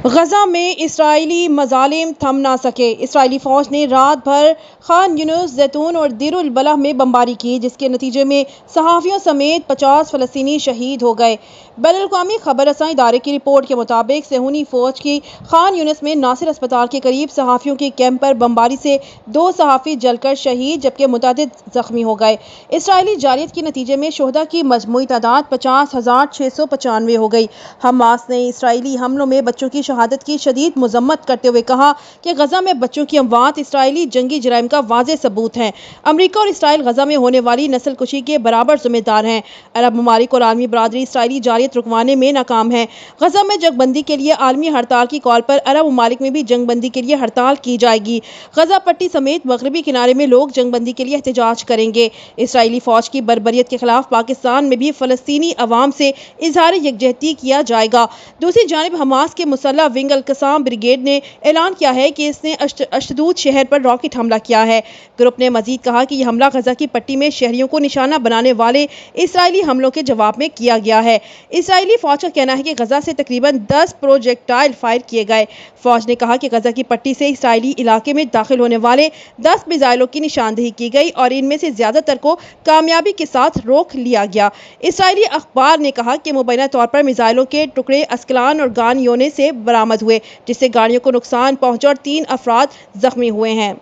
غزہ میں اسرائیلی مظالم تھم نہ سکے۔ اسرائیلی فوج نے رات بھر خان یونس، زیتون اور دیر البلح میں بمباری کی، جس کے نتیجے میں صحافیوں سمیت 50 فلسطینی شہید ہو گئے۔ بین الاقوامی خبر رساں ادارے کی رپورٹ کے مطابق صہیونی فوج کی خان یونس میں ناصر اسپتال کے قریب صحافیوں کے کیمپ پر بمباری سے 2 صحافی جل کر شہید جبکہ متعدد زخمی ہو گئے۔ اسرائیلی جارحیت کے نتیجے میں شہداء کی مجموعی تعداد 50,695 ہو گئی۔ حماس نے اسرائیلی حملوں میں بچوں کی شہادت کی شدید مذمت کرتے ہوئے کہا کہ غزہ میں بچوں کی اموات اسرائیلی جنگی جرائم کا واضح ثبوت ہیں۔ امریکہ اور اسرائیل غزہ میں ہونے والی نسل کشی کے برابر ذمہ دار ہیں۔ عرب ممالک اور عالمی برادری اسرائیلی جارحیت رکوانے میں ناکام ہے۔ غزہ میں جنگ بندی کے لیے عالمی ہڑتال کی کال پر عرب ممالک میں بھی جنگ بندی کے لیے ہڑتال کی جائے گی۔ غزہ پٹی سمیت مغربی کنارے میں لوگ جنگ بندی کے لیے احتجاج کریں گے۔ اسرائیلی فوج کی بربریت کے خلاف پاکستان میں بھی فلسطینی عوام سے اظہار یکجہتی کیا جائے گا۔ دوسری جانب حماس کے مسلح ونگ القسام بریگیڈ نے اعلان کیا ہے کہ اس نے اشدود شہر پر راکٹ حملہ کیا ہے۔ گروپ نے مزید کہا کہ یہ حملہ غزہ کی پٹی میں شہریوں کو نشانہ بنانے والے اسرائیلی حملوں کے جواب میں کیا گیا ہے۔ اسرائیلی فوج کا کہنا ہے کہ غزہ سے تقریباً 10 پروجیکٹائل فائر کیے گئے۔ فوج نے کہا کہ غزہ کی پٹی سے اسرائیلی علاقے میں داخل ہونے والے 10 میزائلوں کی نشاندہی کی گئی اور ان میں سے زیادہ تر کو کامیابی کے ساتھ روک لیا گیا۔ اسرائیلی اخبار نے کہا کہ مبینہ طور پر میزائلوں کے ٹکڑے اسکلان اور گان یونے سے برآمد ہوئے، جس سے گاڑیوں کو نقصان پہنچا اور 3 افراد زخمی ہوئے ہیں۔